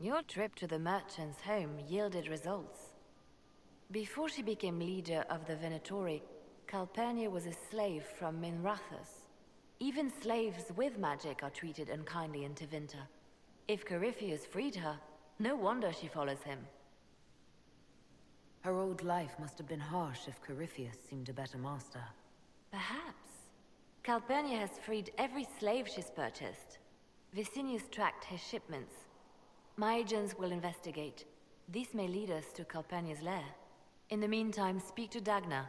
Your trip to the merchant's home yielded results. Before she became leader of the Venatori, Calpurnia was a slave from Minrathous. Even slaves with magic are treated unkindly in Tevinter. If Corypheus freed her, no wonder she follows him. Her old life must have been harsh if Corypheus seemed a better master. Perhaps. Calpurnia has freed every slave she's purchased. Vicinius tracked his shipments. My agents will investigate. This may lead us to Calpurnia's lair. In the meantime, speak to Dagna.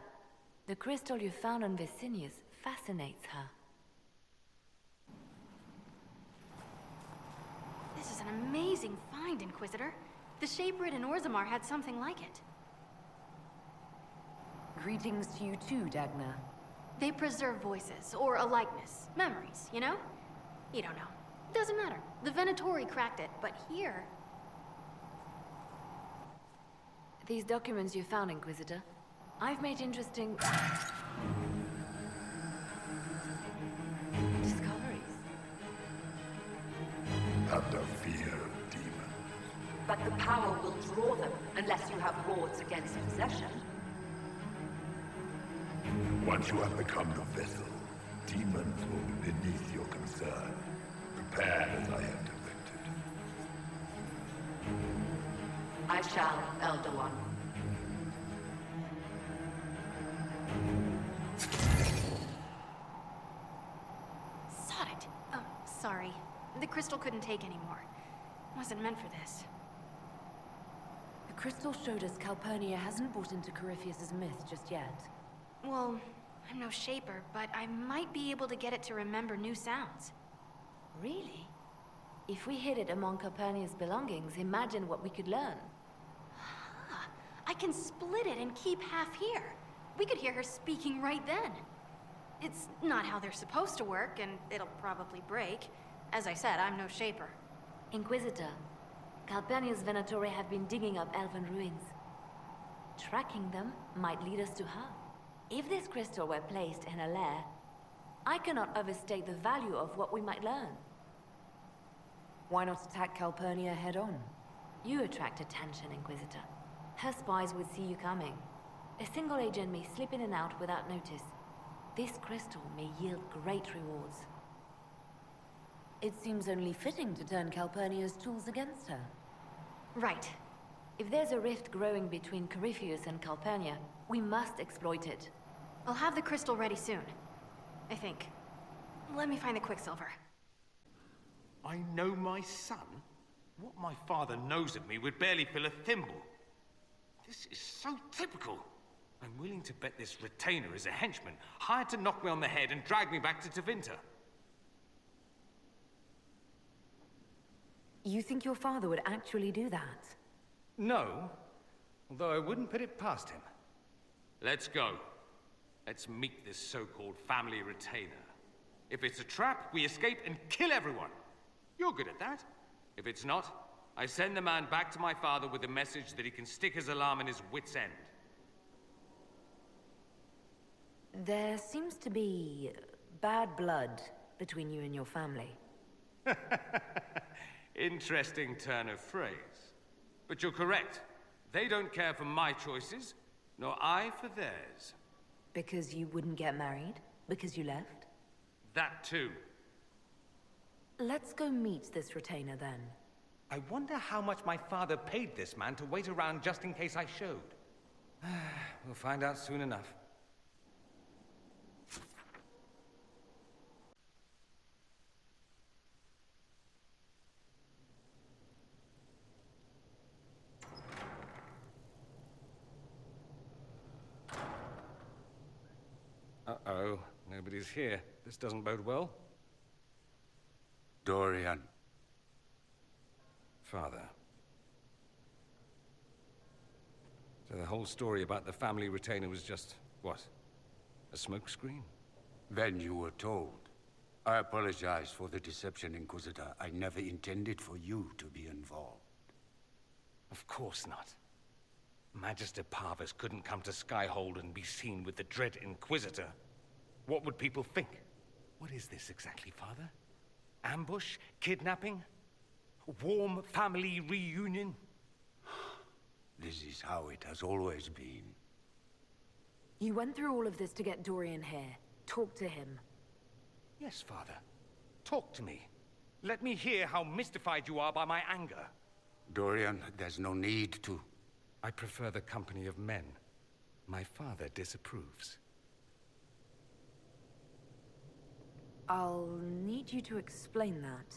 The crystal you found on Vicinius fascinates her. This is an amazing find, Inquisitor. The Shaperid in Orzammar had something like it. Greetings to you too, Dagna. They preserve voices, or a likeness, memories, you know? You don't know. Doesn't matter. The Venatori cracked it, but here... These documents you found, Inquisitor, I've made interesting... discoveries. Have no fear of demons. But the power will draw them unless you have wards against possession. Once you have become the vessel, demons will be beneath your concern. Prepare as I have directed. I shall, Elder One. Sod it. Oh, sorry. The crystal couldn't take anymore. Wasn't meant for this. The crystal showed us Calpurnia hasn't bought into Corypheus's myth just yet. Well, I'm no shaper, but I might be able to get it to remember new sounds. Really? If we hid it among Calpurnia's belongings, imagine what we could learn. Ah, I can split it and keep half here. We could hear her speaking right then. It's not how they're supposed to work, and it'll probably break. As I said, I'm no shaper. Inquisitor, Calpurnia's Venatori have been digging up elven ruins. Tracking them might lead us to her. If this crystal were placed in a lair, I cannot overstate the value of what we might learn. Why not attack Calpurnia head-on? You attract attention, Inquisitor. Her spies would see you coming. A single agent may slip in and out without notice. This crystal may yield great rewards. It seems only fitting to turn Calpurnia's tools against her. Right. If there's a rift growing between Corypheus and Calpurnia, we must exploit it. I'll have the crystal ready soon. I think. Let me find the Quicksilver. I know my son? What my father knows of me would barely fill a thimble. This is so typical. I'm willing to bet this retainer is a henchman, hired to knock me on the head and drag me back to Tevinter. You think your father would actually do that? No, although I wouldn't put it past him. Let's go. Let's meet this so-called family retainer. If it's a trap, we escape and kill everyone. You're good at that. If it's not, I send the man back to my father with a message that he can stick his alarm in his wit's end. There seems to be bad blood between you and your family. Interesting turn of phrase. But you're correct. They don't care for my choices, nor I for theirs. Because you wouldn't get married? Because you left? That too. Let's go meet this retainer then. I wonder how much my father paid this man to wait around just in case I showed. We'll find out soon enough. Uh-oh, nobody's here. This doesn't bode well. Dorian. Father. So the whole story about the family retainer was just, what? A smokescreen? Then you were told. I apologize for the deception, Inquisitor. I never intended for you to be involved. Of course not. Magister Parvus couldn't come to Skyhold and be seen with the dread Inquisitor. What would people think? What is this exactly, Father? Ambush? Kidnapping? warm family reunion. This is how it has always been. You went through all of this to get Dorian here. Talk to him. Yes, Father. Talk to me. Let me hear how mystified you are by my anger. Dorian, there's no need to. I prefer the company of men. My father disapproves. I'll need you to explain that.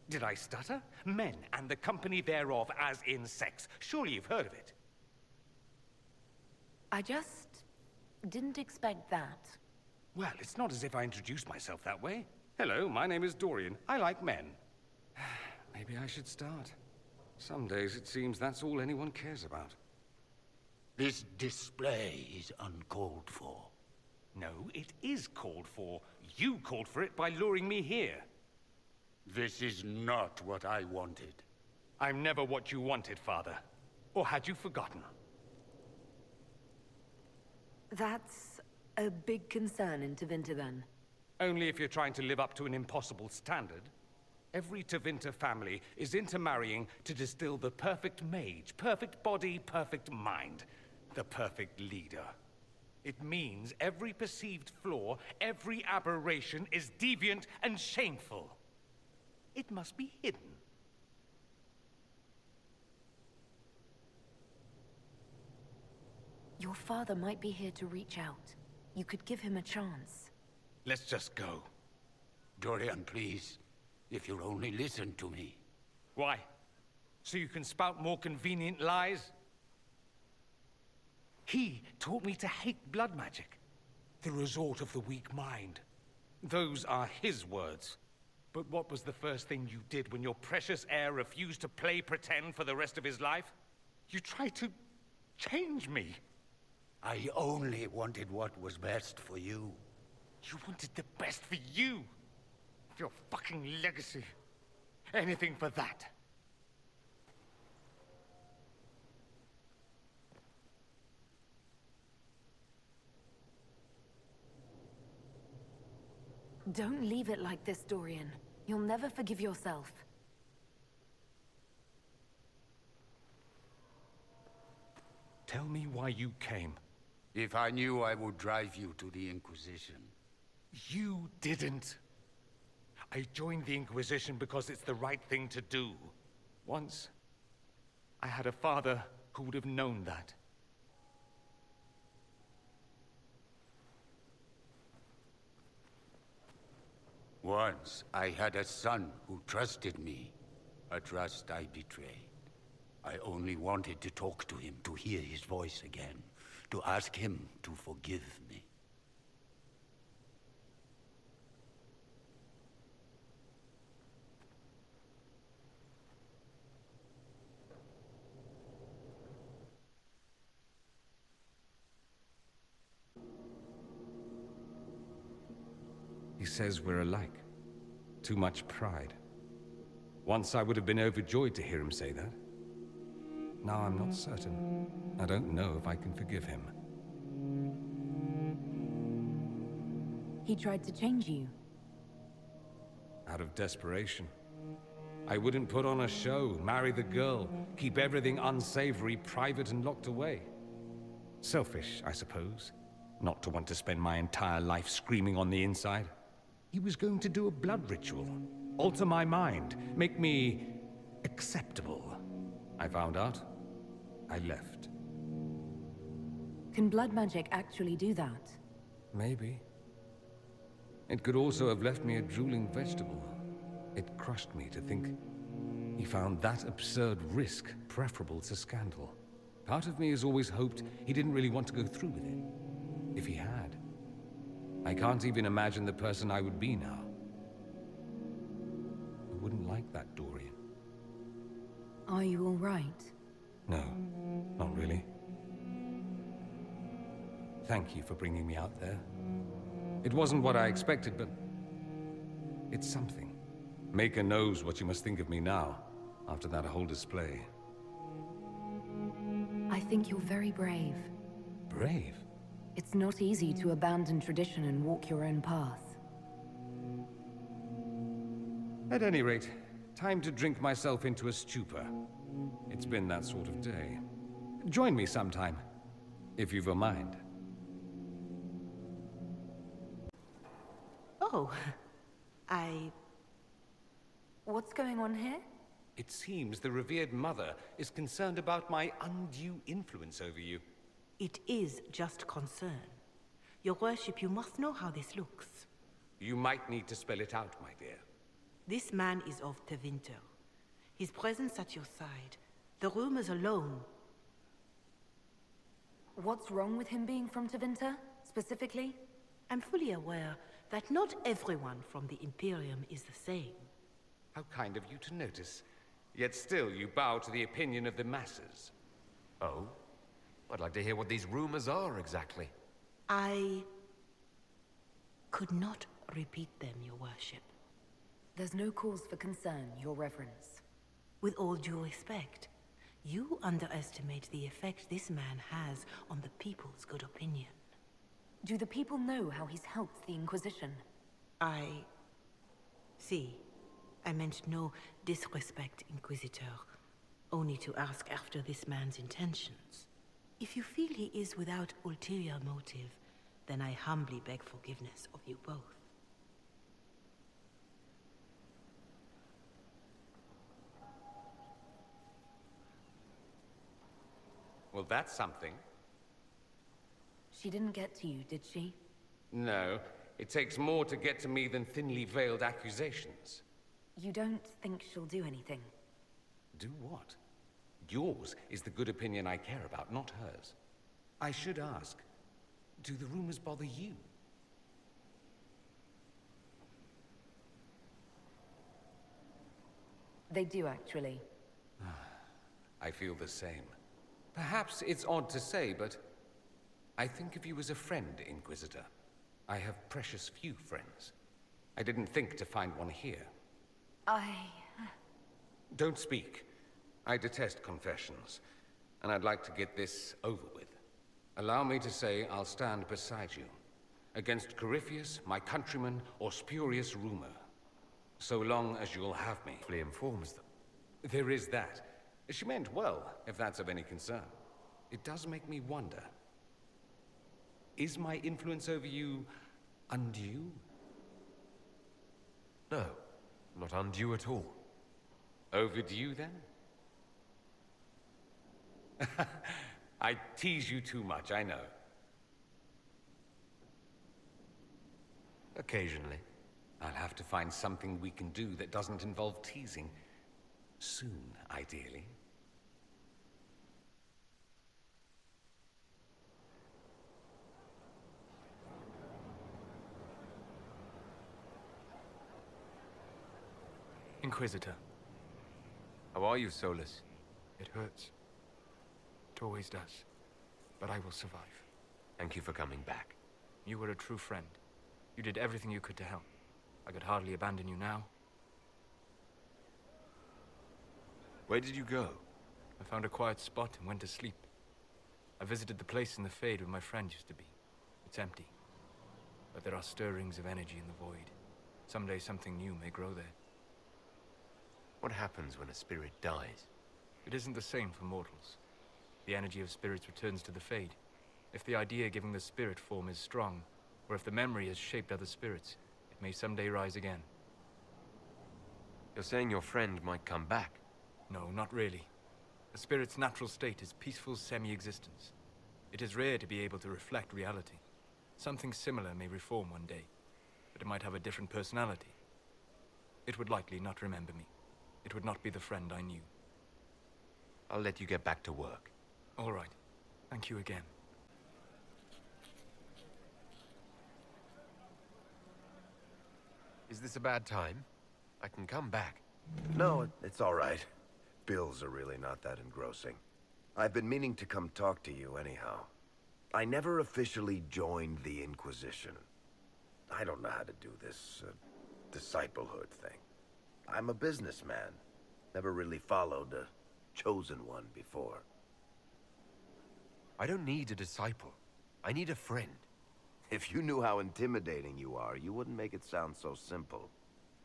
Did I stutter? Men and the company thereof, as in sex. Surely you've heard of it. I just didn't expect that. Well, it's not as if I introduced myself that way. Hello, my name is Dorian. I like men. Maybe I should start. Some days it seems that's all anyone cares about. This display is uncalled for. No, it is called for. You called for it by luring me here. This is not what I wanted. I'm never what you wanted, Father. Or had you forgotten? That's a big concern in Tevinter, then. Only if you're trying to live up to an impossible standard. Every Tevinter family is intermarrying to distill the perfect mage, perfect body, perfect mind, the perfect leader. It means every perceived flaw, every aberration is deviant and shameful. It must be hidden. Your father might be here to reach out. You could give him a chance. Let's just go. Dorian, please. If you'll only listen to me. Why? So you can spout more convenient lies? He taught me to hate blood magic. The resort of the weak mind. Those are his words. But what was the first thing you did when your precious heir refused to play pretend for the rest of his life? You tried to change me. I only wanted what was best for you. You wanted the best for you. Your fucking legacy. Anything for that. Don't leave it like this, Dorian. You'll never forgive yourself. Tell me why you came. If I knew, I would drive you to the Inquisition. You didn't. I joined the Inquisition because it's the right thing to do. Once, I had a father who would have known that. Once, I had a son who trusted me. A trust I betrayed. I only wanted to talk to him, to hear his voice again, to ask him to forgive me. He says we're alike. Too much pride. Once I would have been overjoyed to hear him say that. Now I'm not certain. I don't know if I can forgive him. He tried to change you. Out of desperation. I wouldn't put on a show, marry the girl, keep everything unsavory, private and locked away. Selfish, I suppose. Not to want to spend my entire life screaming on the inside. He was going to do a blood ritual. Alter my mind. Make me acceptable. I found out. I left. Can blood magic actually do that? Maybe. It could also have left me a drooling vegetable. It crushed me to think he found that absurd risk preferable to scandal. Part of me has always hoped he didn't really want to go through with it. If he had. I can't even imagine the person I would be now. I wouldn't like that, Dorian. Are you all right? No, not really. Thank you for bringing me out there. It wasn't what I expected, but it's something. Maker knows what you must think of me now, after that whole display. I think you're very brave. Brave? It's not easy to abandon tradition and walk your own path. At any rate, Time to drink myself into a stupor. It's been that sort of day. Join me sometime, if you've a mind. Oh, What's going on here? It seems the revered mother is concerned about my undue influence over you. It is just concern. Your worship, you must know how this looks. You might need to spell it out, my dear. This man is of Tevinter. His presence at your side, the rumors alone. What's wrong with him being from Tevinter, specifically? I'm fully aware that not everyone from the Imperium is the same. How kind of you to notice. Yet still you bow to the opinion of the masses. Oh? I'd like to hear what these rumors are exactly. I could not repeat them, your worship. There's no cause for concern, your reverence. With all due respect, you underestimate the effect this man has on the people's good opinion. Do the people know how he's helped the Inquisition? See, I meant no disrespect, Inquisitor. Only to ask after this man's intentions. If you feel he is without ulterior motive, then I humbly beg forgiveness of you both. Well, that's something. She didn't get to you, did she? No, it takes more to get to me than thinly veiled accusations. You don't think she'll do anything? Do what? Yours is the good opinion I care about, not hers. I should ask, do the rumors bother you? They do, actually. I feel the same. Perhaps it's odd to say, but I think of you as a friend, Inquisitor. I have precious few friends. I didn't think to find one here. Don't speak. I detest confessions, and I'd like to get this over with. Allow me to say I'll stand beside you, against Corypheus, my countrymen, or spurious rumor, so long as you'll have me. Fully informs them. There is that. She meant well, if that's of any concern. It does make me wonder. Is my influence over you undue? No, not undue at all. Overdue, then? I tease you too much, I know. Occasionally. I'll have to find something we can do that doesn't involve teasing. Soon, ideally. Inquisitor. How are you, Solus? It hurts. It always does. But I will survive. Thank you for coming back. You were a true friend. You did everything you could to help. I could hardly abandon you now. Where did you go? I found a quiet spot and went to sleep. I visited the place in the Fade where my friend used to be. It's empty. But there are stirrings of energy in the void. Someday something new may grow there. What happens when a spirit dies? It isn't the same for mortals. The energy of spirits returns to the Fade. If the idea giving the spirit form is strong, or if the memory has shaped other spirits, it may someday rise again. You're saying your friend might come back? No, not really. A spirit's natural state is peaceful semi-existence. It is rare to be able to reflect reality. Something similar may reform one day, but it might have a different personality. It would likely not remember me. It would not be the friend I knew. I'll let you get back to work. All right. Thank you again. Is this a bad time? I can come back. No, it's all right. Bills are really not that engrossing. I've been meaning to come talk to you anyhow. I never officially joined the Inquisition. I don't know how to do this, disciplehood thing. I'm a businessman. Never really followed a chosen one before. I don't need a disciple. I need a friend. If you knew how intimidating you are, you wouldn't make it sound so simple.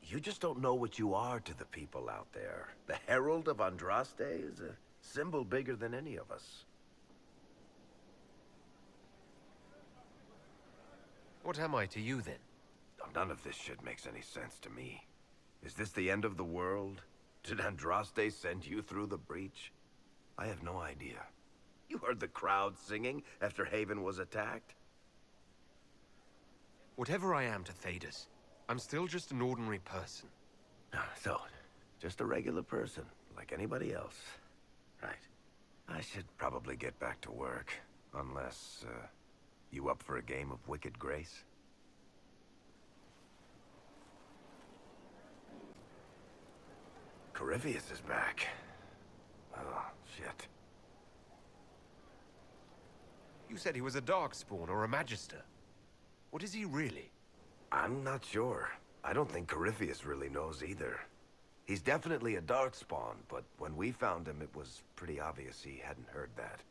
You just don't know what you are to the people out there. The Herald of Andraste is a symbol bigger than any of us. What am I to you, then? None of this shit makes any sense to me. Is this the end of the world? Did Andraste send you through the breach? I have no idea. You heard the crowd singing after Haven was attacked? Whatever I am to Thedas, I'm still just an ordinary person. So, just a regular person, like anybody else. Right. I should probably get back to work. Unless, you up for a game of Wicked Grace? Corypheus is back. Oh, shit. You said he was a Darkspawn or a Magister. What is he really? I'm not sure. I don't think Corypheus really knows either. He's definitely a Darkspawn, but when we found him, it was pretty obvious he hadn't heard that.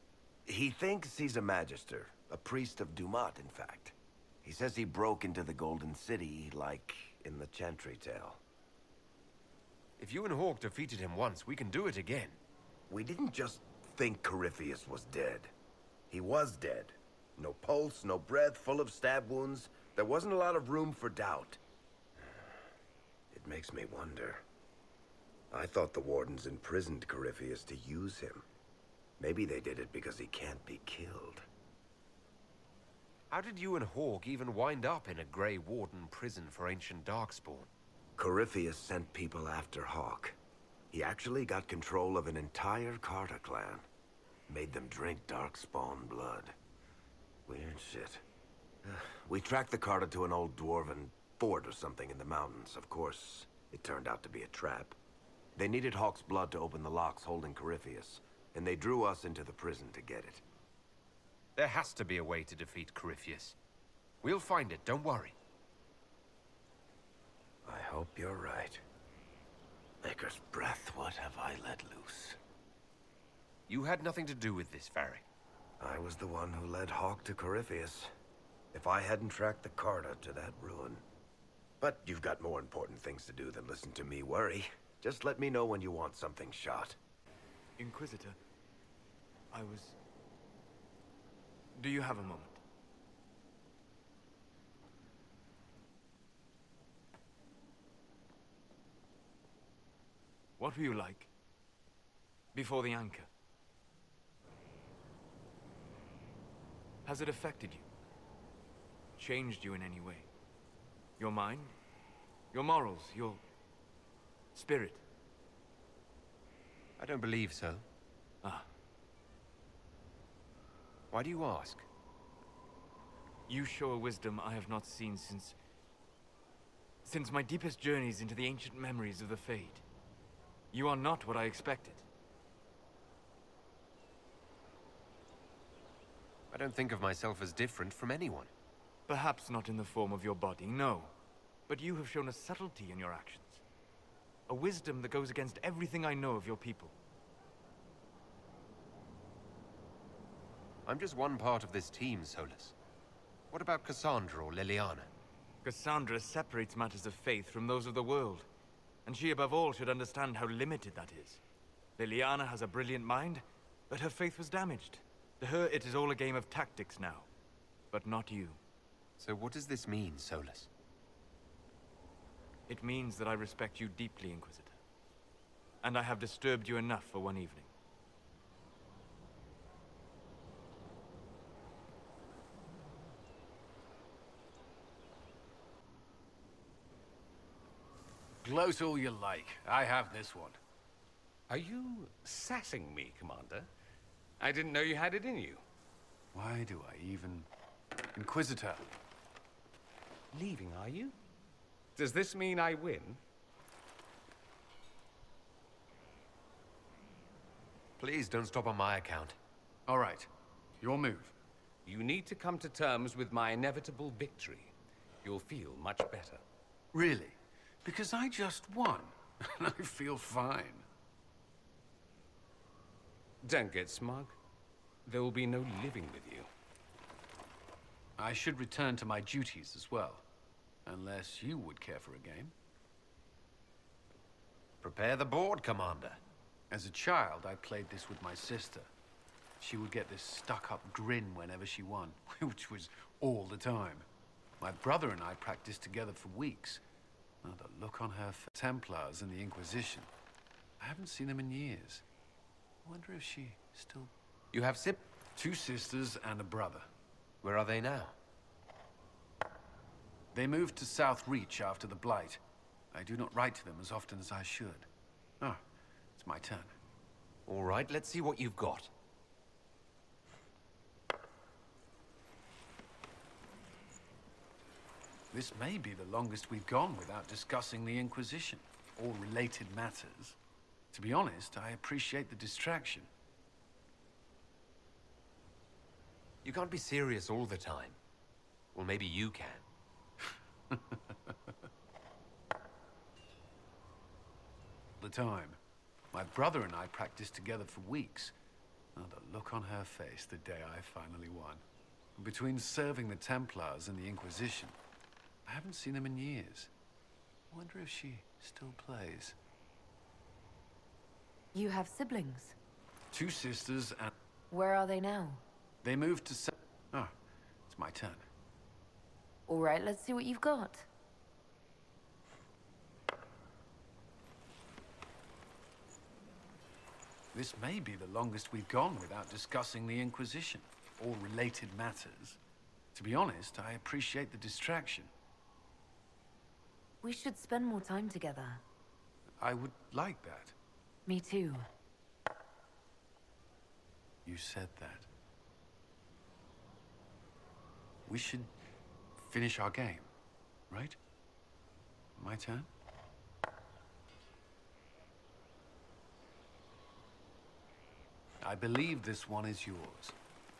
He thinks he's a Magister, a priest of Dumat, in fact. He says he broke into the Golden City, like in the Chantry tale. If you and Hawk defeated him once, we can do it again. We didn't just think Corypheus was dead. He was dead. No pulse, no breath, full of stab wounds. There wasn't a lot of room for doubt. It makes me wonder. I thought the Wardens imprisoned Corypheus to use him. Maybe they did it because he can't be killed. How did you and Hawk even wind up in a Grey Warden prison for ancient Darkspawn? Corypheus sent people after Hawk. He actually got control of an entire Carter clan. Made them drink Darkspawn blood. Weird shit. We tracked the Carter to an old dwarven fort or something in the mountains. Of course, it turned out to be a trap. They needed Hawk's blood to open the locks holding Corypheus, and they drew us into the prison to get it. There has to be a way to defeat Corypheus. We'll find it, don't worry. I hope you're right. Maker's breath, what have I let loose? You had nothing to do with this, Varric. I was the one who led Hawk to Corypheus. If I hadn't tracked the Carter to that ruin. But you've got more important things to do than listen to me worry. Just let me know when you want something shot. Inquisitor, Do you have a moment? What were you like before the anchor? Has it affected you? Changed you in any way? Your mind? Your morals? Your spirit? I don't believe so. Ah. Why do you ask? You show a wisdom I have not seen since my deepest journeys into the ancient memories of the Fade. You are not what I expected. I don't think of myself as different from anyone. Perhaps not in the form of your body, no. But you have shown a subtlety in your actions. A wisdom that goes against everything I know of your people. I'm just one part of this team, Solus. What about Cassandra or Liliana? Cassandra separates matters of faith from those of the world. And she above all should understand how limited that is. Liliana has a brilliant mind, but her faith was damaged. To her, it is all a game of tactics now. But not you. So what does this mean, Solus? It means that I respect you deeply, Inquisitor. And I have disturbed you enough for one evening. Gloat all you like. I have this one. Are you sassing me, Commander? I didn't know you had it in you. Why do I even... Inquisitor. Leaving, are you? Does this mean I win? Please don't stop on my account. All right. Your move. You need to come to terms with my inevitable victory. You'll feel much better. Really? Because I just won, and I feel fine. Don't get smug. There will be no living with you. I should return to my duties as well. Unless you would care for a game. Prepare the board, Commander. As a child, I played this with my sister. She would get this stuck-up grin whenever she won, which was all the time. My brother and I practiced together for weeks. Oh, the look on her Templars and the Inquisition. I haven't seen them in years. I wonder if she still... You have 2 sisters and a brother. Where are they now? They moved to South Reach after the Blight. I do not write to them as often as I should. Oh, it's my turn. All right, let's see what you've got. This may be the longest we've gone without discussing the Inquisition, or related matters. To be honest, I appreciate the distraction. You can't be serious all the time. Well, maybe you can. The time. My brother and I practiced together for weeks. Oh, the look on her face the day I finally won. Between serving the Templars and the Inquisition, I haven't seen them in years. I wonder if she still plays. You have siblings? 2 sisters and... Where are they now? They moved to... Oh, it's my turn. All right, let's see what you've got. This may be the longest we've gone without discussing the Inquisition, or related matters. To be honest, I appreciate the distraction. We should spend more time together. I would like that. Me too. You said that. We should finish our game, right? My turn? I believe this one is yours.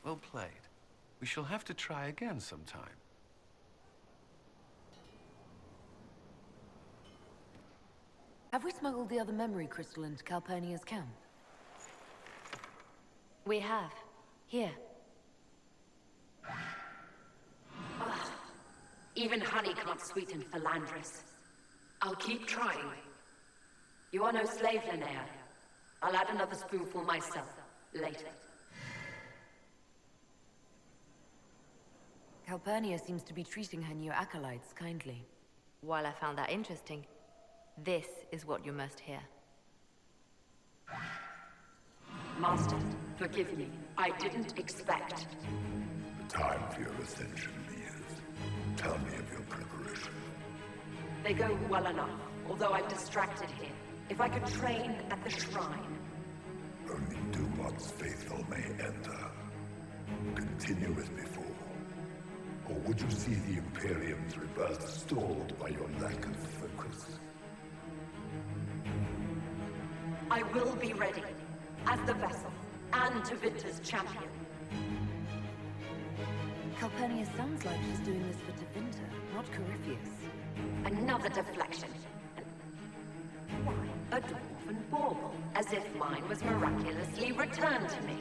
Well played. We shall have to try again sometime. Have we smuggled the other memory crystal into Calpurnia's camp? We have. Here. Even honey can't sweeten Philandris. I'll keep trying. You are no slave, Linnea. I'll add another spoonful myself, later. Calpurnia seems to be treating her new acolytes kindly. While I found that interesting, this is what you must hear. Master, forgive me. I didn't expect. The time for your ascension nears. Tell me of your preparation. They go well enough, although I'm distracted here. If I could train at the shrine. Only Dumont's faithful may enter. Continue as before. Or would you see the Imperium's rebirth stalled by your lack of focus? I will be ready, as the vessel, and Tevinter's champion. Calpurnia sounds like she's doing this for Tevinter, not Corypheus. Another deflection. Why, a dwarven bauble, as if mine was miraculously returned to me.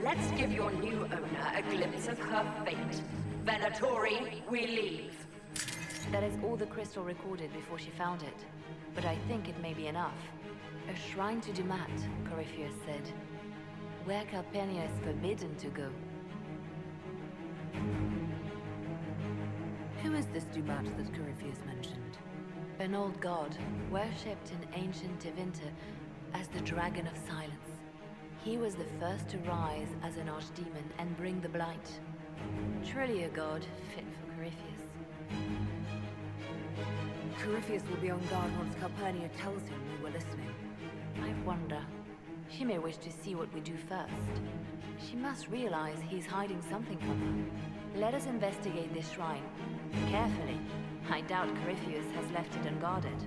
Let's give your new owner a glimpse of her fate. Venatori, we leave. That is all the crystal recorded before she found it. But I think it may be enough. A shrine to Dumat, Corypheus said. Where Calpurnia is forbidden to go. Who is this Dumat that Corypheus mentioned? An old god, worshipped in ancient Tevinter as the Dragon of Silence. He was the first to rise as an archdemon and bring the blight. Truly a god fit for Corypheus. Corypheus will be on guard once Calpurnia tells him we were listening. I wonder. She may wish to see what we do first. She must realize he's hiding something from her. Let us investigate this shrine. Carefully. I doubt Corypheus has left it unguarded.